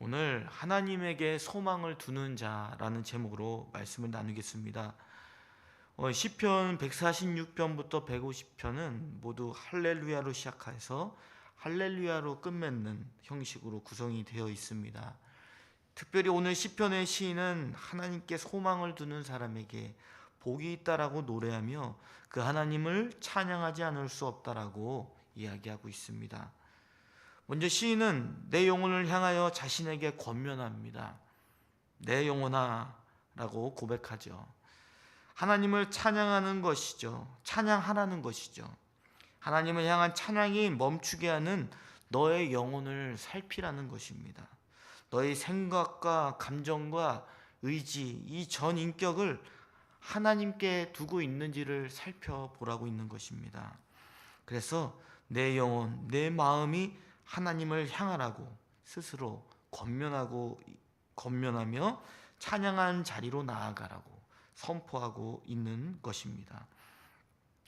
오늘 하나님에게 소망을 두는 자라는 제목으로 말씀을 나누겠습니다. 시편 146편부터 150편은 모두 할렐루야로 시작해서 할렐루야로 끝맺는 형식으로 구성이 되어 있습니다. 특별히 오늘 시편의 시인은 하나님께 소망을 두는 사람에게 복이 있다라고 노래하며 그 하나님을 찬양하지 않을 수 없다라고 이야기하고 있습니다. 먼저 시인은 내 영혼을 향하여 자신에게 권면합니다. 내 영혼아 라고 고백하죠. 하나님을 찬양하는 것이죠. 찬양하라는 것이죠. 하나님을 향한 찬양이 멈추게 하는 너의 영혼을 살피라는 것입니다. 너의 생각과 감정과 의지, 이 전 인격을 하나님께 두고 있는지를 살펴보라고 있는 것입니다. 그래서 내 영혼, 내 마음이 하나님을 향하라고 스스로 권면하며 찬양한 자리로 나아가라고 선포하고 있는 것입니다.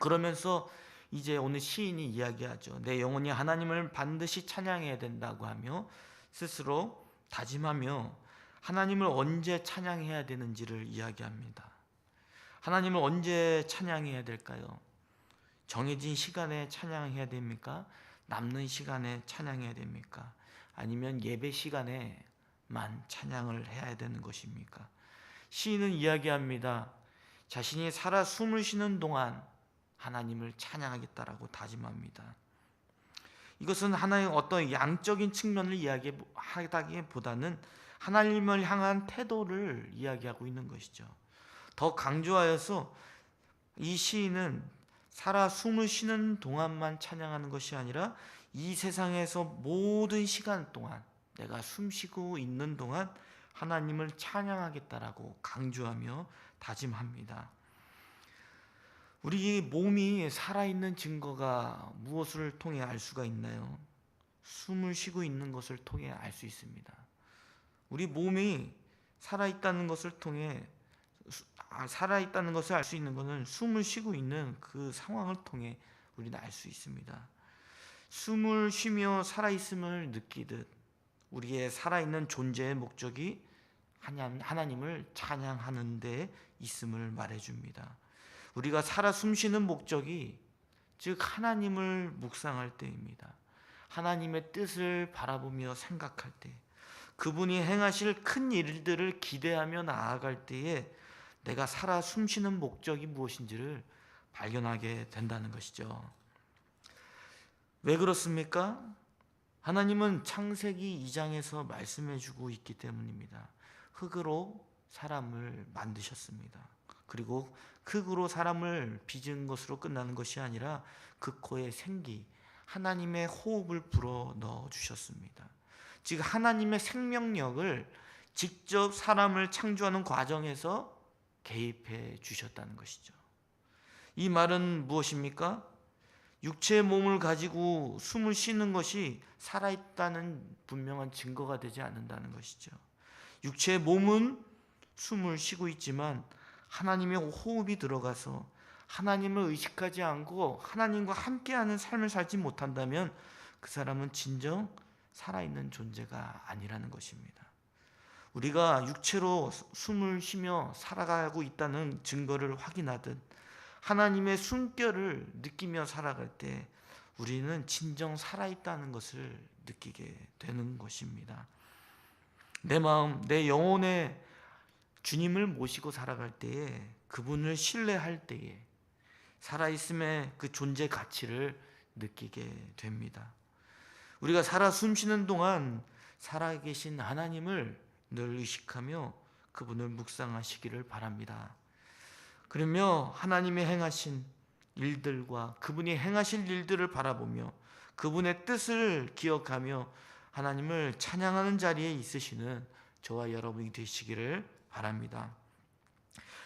그러면서 이제 오늘 시인이 이야기하죠. 내 영혼이 하나님을 반드시 찬양해야 된다고 하며 스스로 다짐하며 하나님을 언제 찬양해야 되는지를 이야기합니다. 하나님을 언제 찬양해야 될까요? 정해진 시간에 찬양해야 됩니까? 남는 시간에 찬양해야 됩니까? 아니면 예배 시간에만 찬양을 해야 되는 것입니까? 시인은 이야기합니다. 자신이 살아 숨을 쉬는 동안 하나님을 찬양하겠다라고 다짐합니다. 이것은 하나의 어떤 양적인 측면을 이야기하기보다는 하나님을 향한 태도를 이야기하고 있는 것이죠. 더 강조하여서 이 시인은 살아 숨을 쉬는 동안만 찬양하는 것이 아니라 이 세상에서 모든 시간 동안 내가 숨 쉬고 있는 동안 하나님을 찬양하겠다라고 강조하며 다짐합니다. 우리 몸이 살아있는 증거가 무엇을 통해 알 수가 있나요? 숨을 쉬고 있는 것을 통해 알 수 있습니다. 우리 몸이 살아있다는 것을 알 수 있는 것은 숨을 쉬고 있는 그 상황을 통해 우리는 알 수 있습니다. 숨을 쉬며 살아있음을 느끼듯 우리의 살아있는 존재의 목적이 하나님을 찬양하는 데 있음을 말해줍니다. 우리가 살아 숨쉬는 목적이 즉 하나님을 묵상할 때입니다. 하나님의 뜻을 바라보며 생각할 때, 그분이 행하실 큰 일들을 기대하며 나아갈 때에 내가 살아 숨쉬는 목적이 무엇인지를 발견하게 된다는 것이죠. 왜 그렇습니까? 하나님은 창세기 2장에서 말씀해 주고 있기 때문입니다. 흙으로 사람을 만드셨습니다. 그리고 흙으로 사람을 빚은 것으로 끝나는 것이 아니라 그 코에 생기, 하나님의 호흡을 불어 넣어 주셨습니다. 즉 하나님의 생명력을 직접 사람을 창조하는 과정에서 개입해 주셨다는 것이죠. 이 말은 무엇입니까? 육체의 몸을 가지고 숨을 쉬는 것이 살아있다는 분명한 증거가 되지 않는다는 것이죠. 육체의 몸은 숨을 쉬고 있지만 하나님의 호흡이 들어가서 하나님을 의식하지 않고 하나님과 함께하는 삶을 살지 못한다면 그 사람은 진정 살아있는 존재가 아니라는 것입니다. 우리가 육체로 숨을 쉬며 살아가고 있다는 증거를 확인하듯 하나님의 숨결을 느끼며 살아갈 때 우리는 진정 살아있다는 것을 느끼게 되는 것입니다. 내 마음, 내 영혼에 주님을 모시고 살아갈 때에, 그분을 신뢰할 때에 살아있음의 그 존재 가치를 느끼게 됩니다. 우리가 살아 숨쉬는 동안 살아계신 하나님을 늘 의식하며 그분을 묵상하시기를 바랍니다. 그러며 하나님이 행하신 일들과 그분이 행하실 일들을 바라보며 그분의 뜻을 기억하며 하나님을 찬양하는 자리에 있으시는 저와 여러분이 되시기를 바랍니다.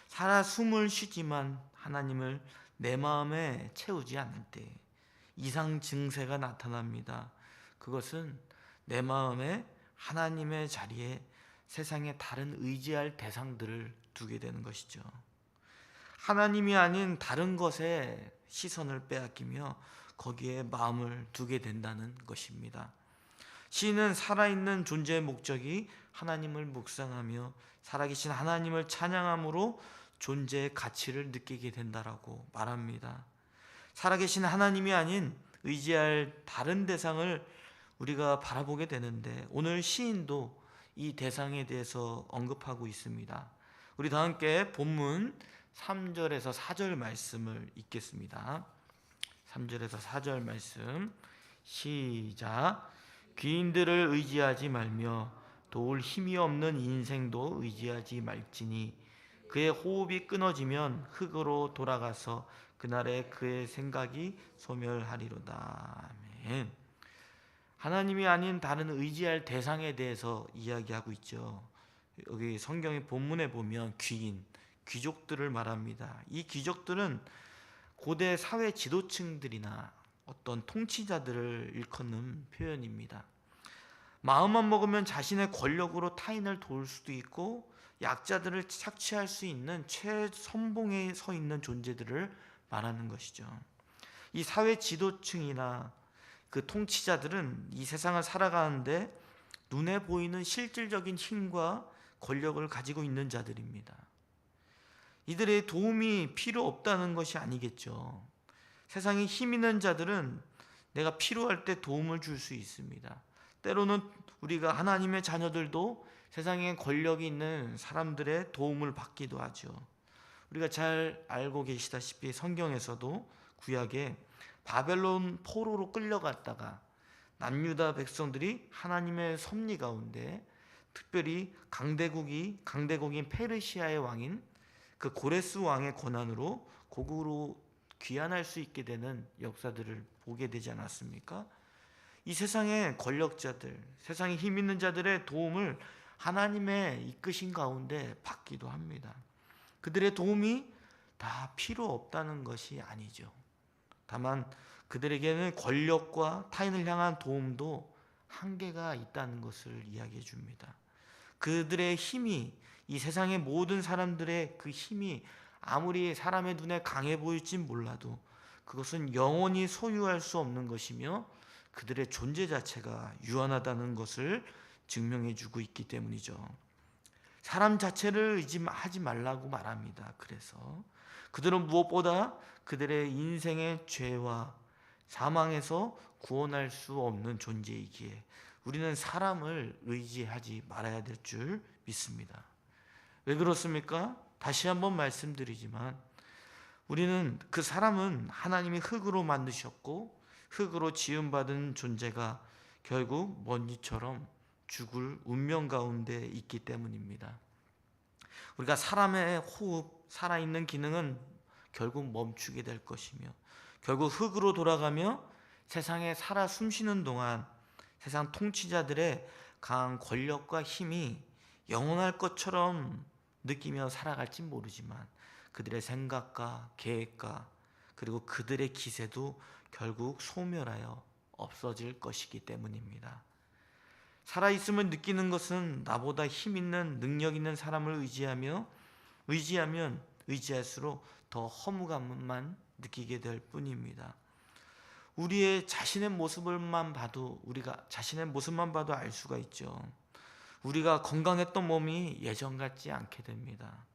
살아 숨을 쉬지만 하나님을 내 마음에 채우지 않을 때 이상 증세가 나타납니다. 그것은 내 마음에 하나님의 자리에 세상에 다른 의지할 대상들을 두게 되는 것이죠. 하나님이 아닌 다른 것에 시선을 빼앗기며 거기에 마음을 두게 된다는 것입니다. 시인은 살아있는 존재의 목적이 하나님을 묵상하며 살아계신 하나님을 찬양함으로 존재의 가치를 느끼게 된다라고 말합니다. 살아계신 하나님이 아닌 의지할 다른 대상을 우리가 바라보게 되는데, 오늘 시인도 이 대상에 대해서 언급하고 있습니다. 우리 다 함께 본문 3절에서 4절 말씀을 읽겠습니다. 3절에서 4절 말씀 시작. 귀인들을 의지하지 말며 도울 힘이 없는 인생도 의지하지 말지니 그의 호흡이 끊어지면 흙으로 돌아가서 그날에 그의 생각이 소멸하리로다. 아멘. 하나님이 아닌 다른 의지할 대상에 대해서 이야기하고 있죠. 여기 성경의 본문에 보면 귀인, 귀족들을 말합니다. 이 귀족들은 고대 사회 지도층들이나 어떤 통치자들을 일컫는 표현입니다. 마음만 먹으면 자신의 권력으로 타인을 도울 수도 있고 약자들을 착취할 수 있는 최선봉에 서 있는 존재들을 말하는 것이죠. 이 사회 지도층이나 그 통치자들은 이 세상을 살아가는데 눈에 보이는 실질적인 힘과 권력을 가지고 있는 자들입니다. 이들의 도움이 필요 없다는 것이 아니겠죠. 세상에 힘 있는 자들은 내가 필요할 때 도움을 줄 수 있습니다. 때로는 우리가 하나님의 자녀들도 세상에 권력이 있는 사람들의 도움을 받기도 하죠. 우리가 잘 알고 계시다시피 성경에서도 구약에 바벨론 포로로 끌려갔다가 남유다 백성들이 하나님의 섭리 가운데 특별히 강대국인 페르시아의 왕인 그 고레스 왕의 권한으로 고국으로 귀환할 수 있게 되는 역사들을 보게 되지 않았습니까? 이 세상의 권력자들, 세상에 힘 있는 자들의 도움을 하나님의 이끄신 가운데 받기도 합니다. 그들의 도움이 다 필요 없다는 것이 아니죠. 다만 그들에게는 권력과 타인을 향한 도움도 한계가 있다는 것을 이야기해 줍니다. 그들의 힘이, 이 세상의 모든 사람들의 그 힘이 아무리 사람의 눈에 강해 보일진 몰라도 그것은 영원히 소유할 수 없는 것이며 그들의 존재 자체가 유한하다는 것을 증명해 주고 있기 때문이죠. 사람 자체를 의지하지 말라고 말합니다. 그래서 그들은 무엇보다 그들의 인생의 죄와 사망에서 구원할 수 없는 존재이기에 우리는 사람을 의지하지 말아야 될 줄 믿습니다. 왜 그렇습니까? 다시 한번 말씀드리지만 우리는 그 사람은 하나님이 흙으로 만드셨고 흙으로 지음받은 존재가 결국 먼지처럼 죽을 운명 가운데 있기 때문입니다. 우리가 사람의 호흡, 살아있는 기능은 결국 멈추게 될 것이며 결국 흙으로 돌아가며 세상에 살아 숨쉬는 동안 세상 통치자들의 강한 권력과 힘이 영원할 것처럼 느끼며 살아갈지 모르지만 그들의 생각과 계획과 그리고 그들의 기세도 결국 소멸하여 없어질 것이기 때문입니다. 살아있음을 느끼는 것은 나보다 힘 있는 능력 있는 사람을 의지하면 의지할수록 더 허무감만 느끼게 될 뿐입니다. 우리의 자신의 모습만 봐도 알 수가 있죠. 우리가 건강했던 몸이 예전 같지 않게 됩니다.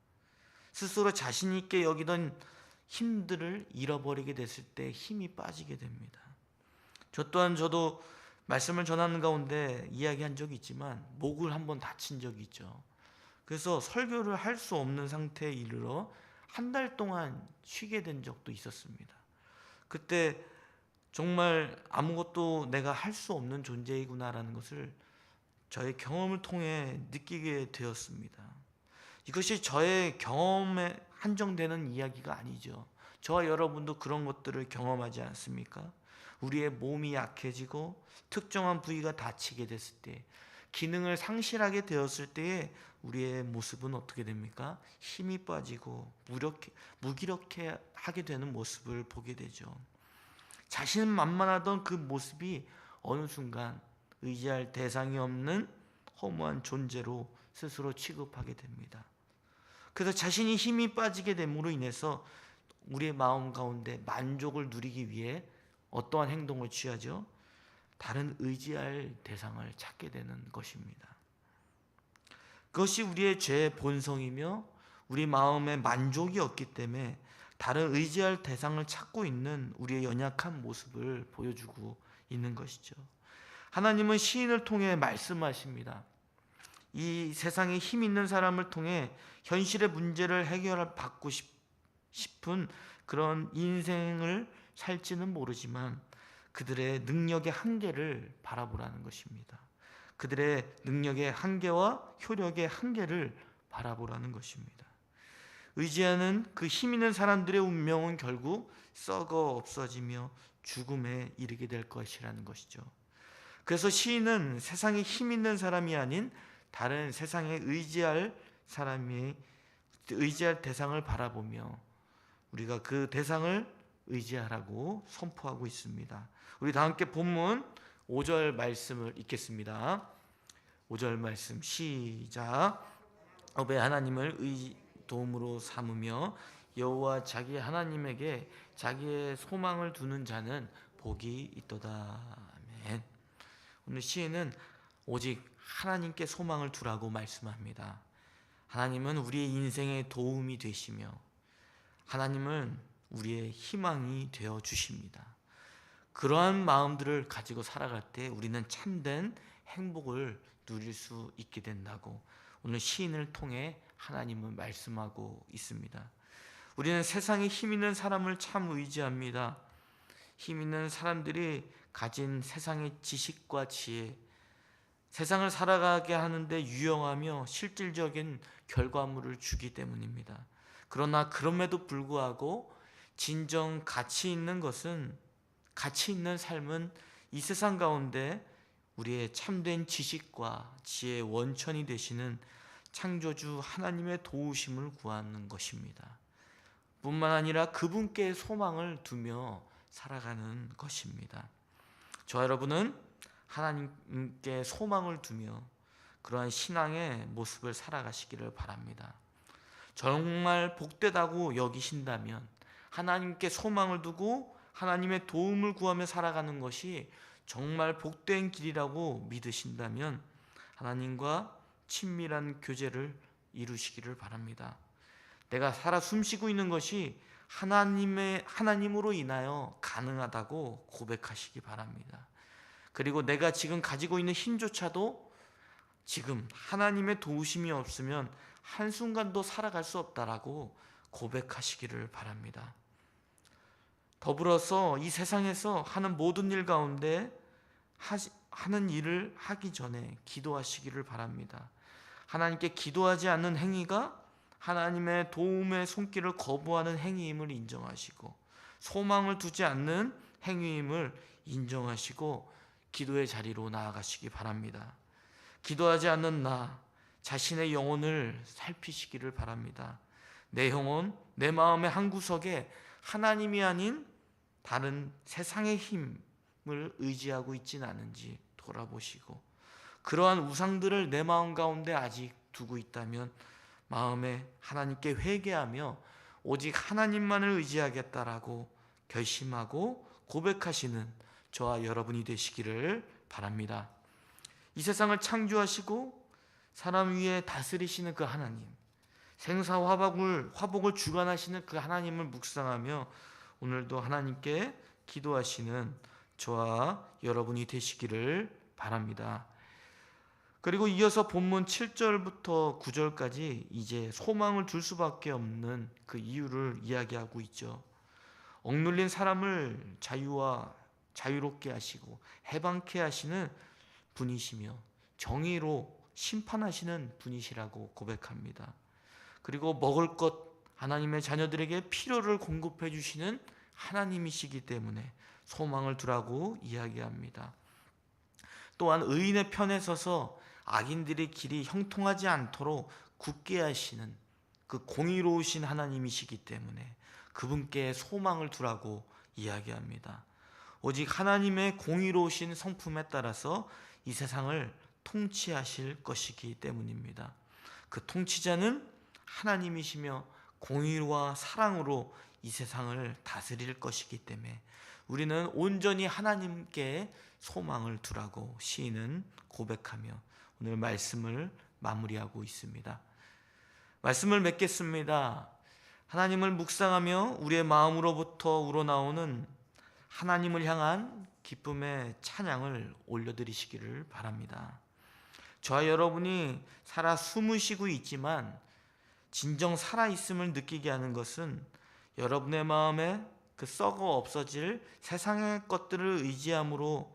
스스로 자신 있게 여기던 힘들을 잃어버리게 됐을 때 힘이 빠지게 됩니다. 저도 말씀을 전하는 가운데 이야기한 적이 있지만 목을 한번 다친 적이 있죠. 그래서 설교를 할 수 없는 상태에 이르러 한 달 동안 쉬게 된 적도 있었습니다. 그때 정말 아무것도 내가 할 수 없는 존재이구나라는 것을 저의 경험을 통해 느끼게 되었습니다. 이것이 저의 경험에 한정되는 이야기가 아니죠. 저와 여러분도 그런 것들을 경험하지 않습니까? 우리의 몸이 약해지고 특정한 부위가 다치게 됐을 때, 기능을 상실하게 되었을 때에 우리의 모습은 어떻게 됩니까? 힘이 빠지고 무기력해 하게 되는 모습을 보게 되죠. 자신만만하던 그 모습이 어느 순간 의지할 대상이 없는 허무한 존재로 스스로 취급하게 됩니다. 그래서 자신이 힘이 빠지게 됨으로 인해서 우리의 마음 가운데 만족을 누리기 위해 어떠한 행동을 취하죠? 다른 의지할 대상을 찾게 되는 것입니다. 그것이 우리의 죄의 본성이며 우리 마음의 만족이 없기 때문에 다른 의지할 대상을 찾고 있는 우리의 연약한 모습을 보여주고 있는 것이죠. 하나님은 시인을 통해 말씀하십니다. 이 세상에 힘 있는 사람을 통해 현실의 문제를 해결받고 싶은 그런 인생을 살지는 모르지만 그들의 능력의 한계를 바라보라는 것입니다. 그들의 능력의 한계와 효력의 한계를 바라보라는 것입니다. 의지하는 그 힘 있는 사람들의 운명은 결국 썩어 없어지며 죽음에 이르게 될 것이라는 것이죠. 그래서 시인은 세상에 힘 있는 사람이 아닌 다른 세상에 의지할 대상을 바라보며 우리가 그 대상을 의지하라고 선포하고 있습니다. 우리 다 함께 본문 5절 말씀을 읽겠습니다. 5절 말씀 시작. 여호와 하나님을 도움으로 삼으며 여호와 자기 하나님에게 자기의 소망을 두는 자는 복이 있도다. 아멘. 오늘 시인은 오직 하나님께 소망을 두라고 말씀합니다. 하나님은 우리의 인생에 도움이 되시며 하나님은 우리의 희망이 되어 주십니다. 그러한 마음들을 가지고 살아갈 때 우리는 참된 행복을 누릴 수 있게 된다고 오늘 시인을 통해 하나님은 말씀하고 있습니다. 우리는 세상에 힘 있는 사람을 참 의지합니다. 힘 있는 사람들이 가진 세상의 지식과 지혜, 세상을 살아가게 하는데 유용하며 실질적인 결과물을 주기 때문입니다. 그러나 그럼에도 불구하고 진정 가치 있는 삶은 이 세상 가운데 우리의 참된 지식과 지혜의 원천이 되시는 창조주 하나님의 도우심을 구하는 것입니다. 뿐만 아니라 그분께 소망을 두며 살아가는 것입니다. 저와 여러분은 하나님께 소망을 두며 그러한 신앙의 모습을 살아가시기를 바랍니다. 정말 복되다고 여기신다면 하나님께 소망을 두고 하나님의 도움을 구하며 살아가는 것이 정말 복된 길이라고 믿으신다면 하나님과 친밀한 교제를 이루시기를 바랍니다. 내가 살아 숨쉬고 있는 것이 하나님으로 인하여 가능하다고 고백하시기 바랍니다. 그리고 내가 지금 가지고 있는 힘조차도 지금 하나님의 도우심이 없으면 한순간도 살아갈 수 없다라고 고백하시기를 바랍니다. 더불어서 이 세상에서 하는 모든 일 가운데 하는 일을 하기 전에 기도하시기를 바랍니다. 하나님께 기도하지 않는 행위가 하나님의 도움의 손길을 거부하는 행위임을 인정하시고 소망을 두지 않는 행위임을 인정하시고 기도의 자리로 나아가시기 바랍니다. 기도하지 않는 나 자신의 영혼을 살피시기를 바랍니다. 내 영혼, 내 마음의 한구석에 하나님이 아닌 다른 세상의 힘을 의지하고 있지는 않은지 돌아보시고 그러한 우상들을 내 마음 가운데 아직 두고 있다면 마음에 하나님께 회개하며 오직 하나님만을 의지하겠다라고 결심하고 고백하시는 저와 여러분이 되시기를 바랍니다. 이 세상을 창조하시고 사람 위에 다스리시는 그 하나님, 생사화복을 주관하시는 그 하나님을 묵상하며 오늘도 하나님께 기도하시는 저와 여러분이 되시기를 바랍니다. 그리고 이어서 본문 7절부터 9절까지 이제 소망을 둘 수밖에 없는 그 이유를 이야기하고 있죠. 억눌린 사람을 자유롭게 하시고 해방케 하시는 분이시며 정의로 심판하시는 분이시라고 고백합니다. 그리고 먹을 것 하나님의 자녀들에게 필요를 공급해 주시는 하나님이시기 때문에 소망을 두라고 이야기합니다. 또한 의인의 편에 서서 악인들의 길이 형통하지 않도록 굳게 하시는 그 공의로우신 하나님이시기 때문에 그분께 소망을 두라고 이야기합니다. 오직 하나님의 공의로우신 성품에 따라서 이 세상을 통치하실 것이기 때문입니다. 그 통치자는 하나님이시며 공의와 사랑으로 이 세상을 다스릴 것이기 때문에 우리는 온전히 하나님께 소망을 두라고 시인은 고백하며 오늘 말씀을 마무리하고 있습니다. 말씀을 맺겠습니다. 하나님을 묵상하며 우리의 마음으로부터 우러나오는 하나님을 향한 기쁨의 찬양을 올려드리시기를 바랍니다. 저와 여러분이 살아 숨을 쉬고 있지만 진정 살아있음을 느끼게 하는 것은 여러분의 마음에 그 썩어 없어질 세상의 것들을 의지함으로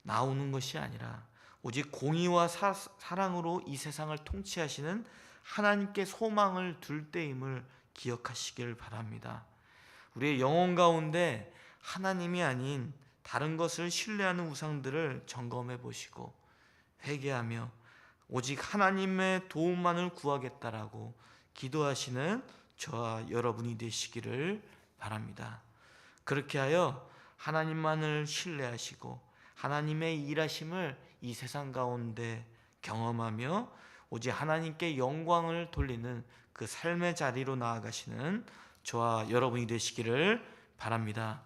나오는 것이 아니라 오직 공의와 사랑으로 이 세상을 통치하시는 하나님께 소망을 둘 때임을 기억하시길 바랍니다. 우리의 영혼 가운데 하나님이 아닌 다른 것을 신뢰하는 우상들을 점검해 보시고 회개하며 오직 하나님의 도움만을 구하겠다라고 기도하시는 저와 여러분이 되시기를 바랍니다. 그렇게 하여 하나님만을 신뢰하시고 하나님의 일하심을 이 세상 가운데 경험하며 오직 하나님께 영광을 돌리는 그 삶의 자리로 나아가시는 저와 여러분이 되시기를 바랍니다.